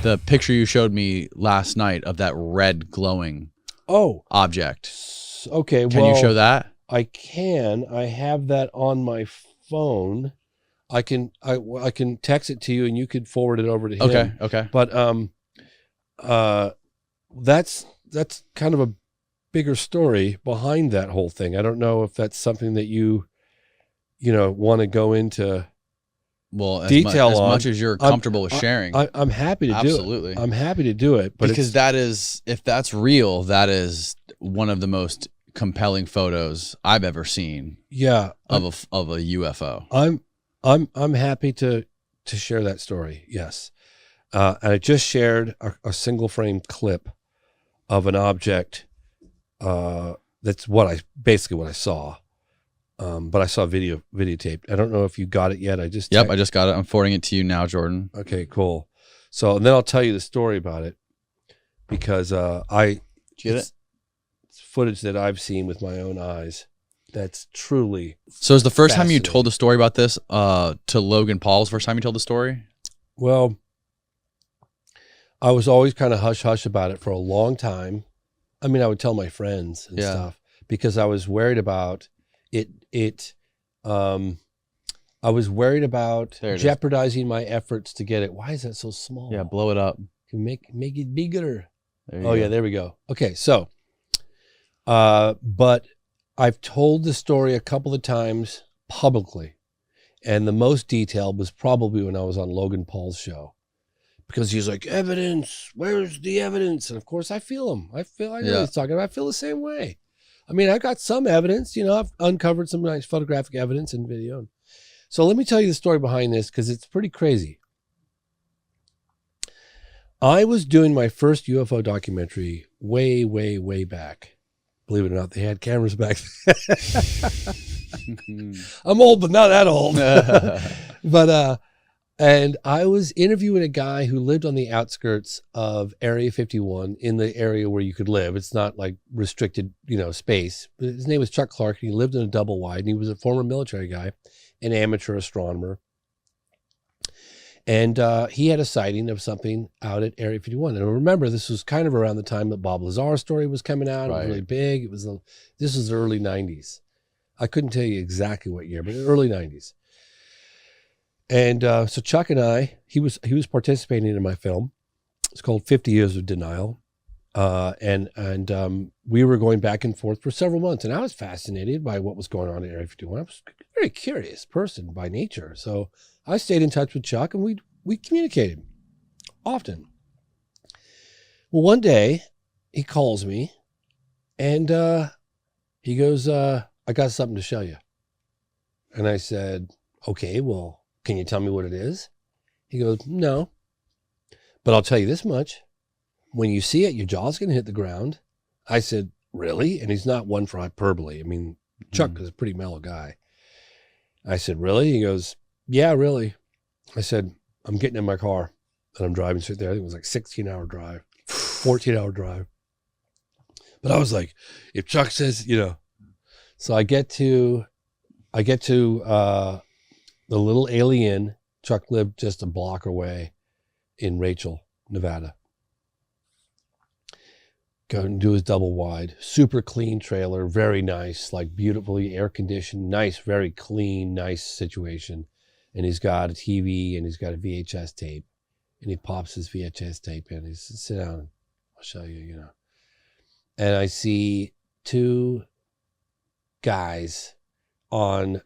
the picture you showed me last night of that red glowing object. Okay. Can you show that? I can. I have that on my phone. I can text it to you and you could forward it over to him. Okay. But that's kind of a bigger story behind that whole thing. I don't know if that's something that you want to go into detail as on. much as you're comfortable with sharing. I'm happy to do it. Absolutely. I'm happy to do it. But because that is, if that's real, that is one of the most compelling photos I've ever seen. Yeah. Of a UFO. I'm happy to share that story. Yes. And I just shared a single frame clip of an object. That's basically what I saw. But I saw videotaped. I don't know if you got it yet. I just got it. I'm forwarding it to you now, Jordan. Okay, cool. So, and then I'll tell you the story about it because it's footage that I've seen with my own eyes. That's truly. So, is the first time you told the story about this to Logan Paul's first time you told the story? Well, I was always kind of hush hush about it for a long time. I mean, I would tell my friends and stuff because I was worried about it. I was worried about jeopardizing my efforts to get it. Why is that so small? Yeah, blow it up. Make it bigger. Yeah, there we go. Okay, so, but I've told the story a couple of times publicly, and the most detailed was probably when I was on Logan Paul's show. Because he's like, evidence, where's the evidence? And of course I feel him. I know what he's talking about. I feel the same way. I mean, I got some evidence, I've uncovered some nice photographic evidence and video. So let me tell you the story behind this because it's pretty crazy. I was doing my first UFO documentary way, way, way back. Believe it or not, they had cameras back then. I'm old, but not that old. And I was interviewing a guy who lived on the outskirts of Area 51 in the area where you could live. It's not like restricted, space. But his name was Chuck Clark, and he lived in a double wide, and he was a former military guy, an amateur astronomer. And he had a sighting of something out at Area 51. And remember, this was kind of around the time that Bob Lazar's story was coming out. It was really big. This was the early 90s. I couldn't tell you exactly what year, but the early 90s. And so Chuck and I, he was participating in my film. It's called 50 Years of Denial. And we were going back and forth for several months. And I was fascinated by what was going on in Area 51. I was a very curious person by nature. So I stayed in touch with Chuck and we communicated often. Well, one day he calls me and he goes, I got something to show you. And I said, okay, well, can you tell me what it is? He goes, no, but I'll tell you this much. When you see it, your jaw's going to hit the ground. I said, really? And he's not one for hyperbole. I mean, Chuck is a pretty mellow guy. I said, really? He goes, yeah, really. I said, I'm getting in my car and I'm driving straight there. I think it was like 16-hour drive, 14-hour drive. But I was like, if Chuck says, so I get to the little alien. Chuck lived just a block away in Rachel, Nevada. Go and do his double wide, super clean trailer, very nice, like beautifully air conditioned, nice, very clean, nice situation. And he's got a TV and he's got a VHS tape, and he pops his VHS tape in. He says, sit down, I'll show you, And I see two guys on,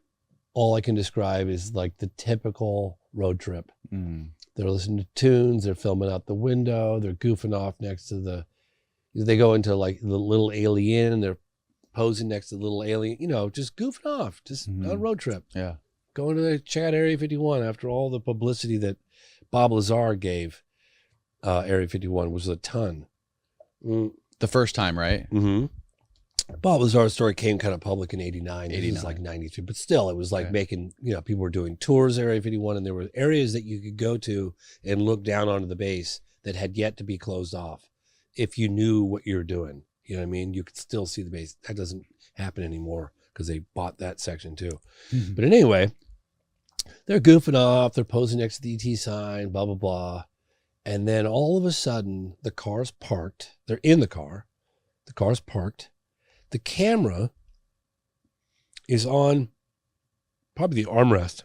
all I can describe is like the typical road trip. They're listening to tunes, they're filming out the window, they're goofing off next to they go into like the little alien and they're posing next to the little alien, just goofing off, just on a road trip. Yeah. Going to check out Area 51 after all the publicity that Bob Lazar gave Area 51 was a ton. The first time, right? Mm-hmm. Bob Lazar's story came kind of public in 89. It was like 93, but still it was like making, people were doing tours Area 51 and there were areas that you could go to and look down onto the base that had yet to be closed off. If you knew what you were doing, you know what I mean? You could still see the base. That doesn't happen anymore because they bought that section too. But anyway, they're goofing off. They're posing next to the ET sign, blah, blah, blah. And then all of a sudden, the car's parked. They're in the car. The car's parked. The camera is on probably the armrest,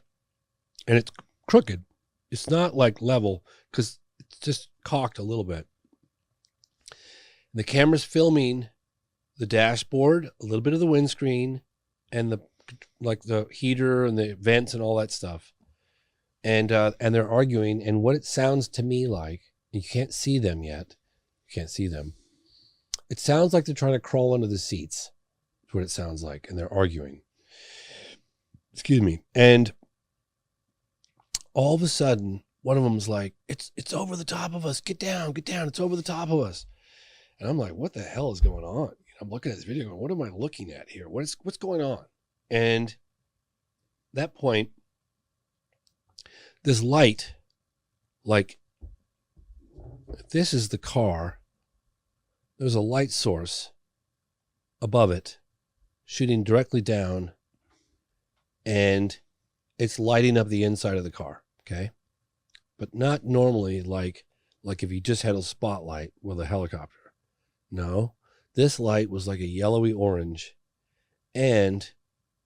and it's crooked. It's not like level because it's just cocked a little bit. And the camera's filming the dashboard, a little bit of the windscreen, and the heater and the vents and all that stuff. And they're arguing, and what it sounds to me like, you can't see them yet. You can't see them. It sounds like they're trying to crawl under the seats. That's what it sounds like, and they're arguing. Excuse me. And all of a sudden, one of them's like, it's over the top of us. Get down. It's over the top of us. And I'm like, what the hell is going on? I'm looking at this video going, what am I looking at here? What's going on? And at that point, this light, like, if this is the car, there's a light source above it shooting directly down, and it's lighting up the inside of the car, okay? But not normally like if you just had a spotlight with a helicopter. No, this light was like a yellowy orange, and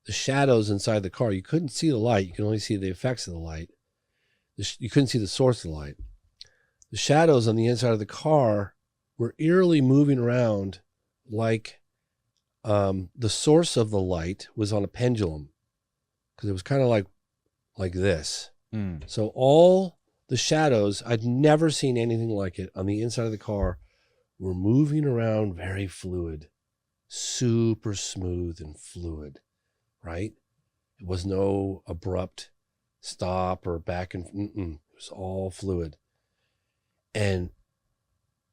the shadows inside the car, you couldn't see the light. You could only see the effects of the light. You couldn't see the source of the light. The shadows on the inside of the car were eerily moving around like the source of the light was on a pendulum, because it was kind of like this. So all the shadows, I'd never seen anything like it, on the inside of the car were moving around very fluid, super smooth and fluid, right? It was no abrupt stop or back and it was all fluid. And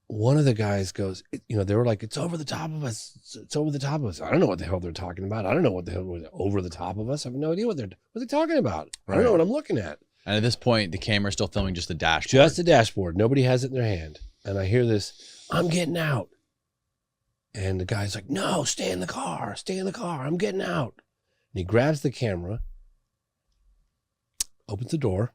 one of the guys goes, they were like, it's over the top of us. It's over the top of us. I don't know what the hell they're talking about. I don't know what the hell was over the top of us. I have no idea what they're talking about. Right. I don't know what I'm looking at. And at this point, the camera's still filming just the dashboard. Just the dashboard. Nobody has it in their hand. And I hear this, I'm getting out. And the guy's like, no, stay in the car. Stay in the car. I'm getting out. And he grabs the camera, opens the door.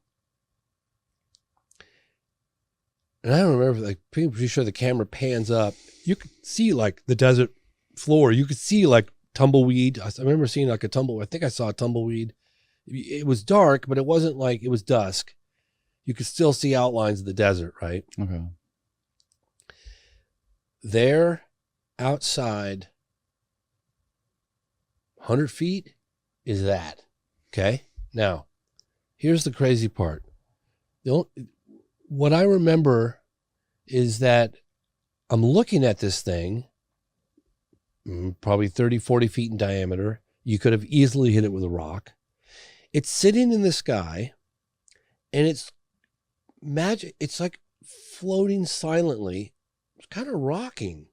And I don't remember, like, pretty sure the camera pans up. You could see like the desert floor. You could see like tumbleweed. I remember seeing like I think I saw a tumbleweed. It was dark, but it wasn't like, it was dusk. You could still see outlines of the desert, right? Okay. There, outside, 100 feet is that. Okay? Now, here's the crazy part. What I remember is that I'm looking at this thing, probably 30, 40 feet in diameter. You could have easily hit it with a rock. It's sitting in the sky, and it's magic. It's like floating silently. It's kind of rocking,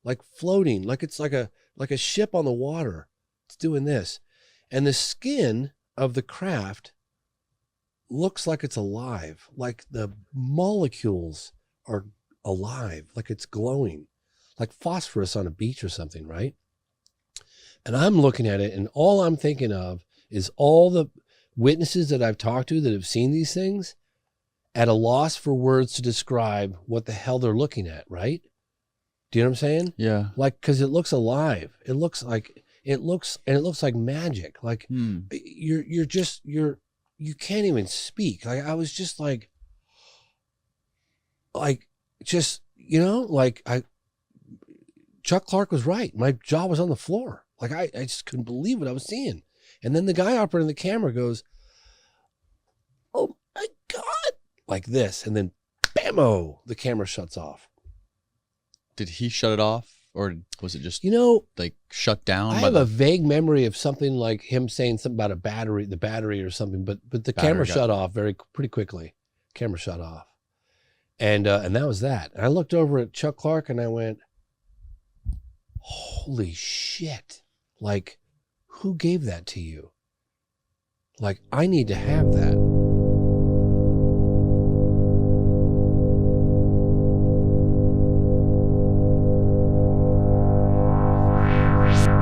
like floating, like it's like a ship on the water. It's doing this. And the skin of the craft looks like it's alive, like the molecules are alive, like it's glowing, like phosphorus on a beach or something, right? And I'm looking at it, and all I'm thinking of is all the witnesses that I've talked to that have seen these things, at a loss for words to describe what the hell they're looking at, right? Do you know what I'm saying? Yeah. Like, because it looks alive. It looks like magic. Like you can't even speak. Like, I was just like Chuck Clark was right. My jaw was on the floor. Like, I just couldn't believe what I was seeing. And then the guy operating the camera goes, oh my God, like this. And then bammo, the camera shuts off. Did he shut it off? Or was it just, like shut down? I have a vague memory of something like him saying something about the battery or something, but the camera shut off pretty quickly. Camera shut off. And that was that. And I looked over at Chuck Clark and I went, holy shit. Like, who gave that to you? Like, I need to have that.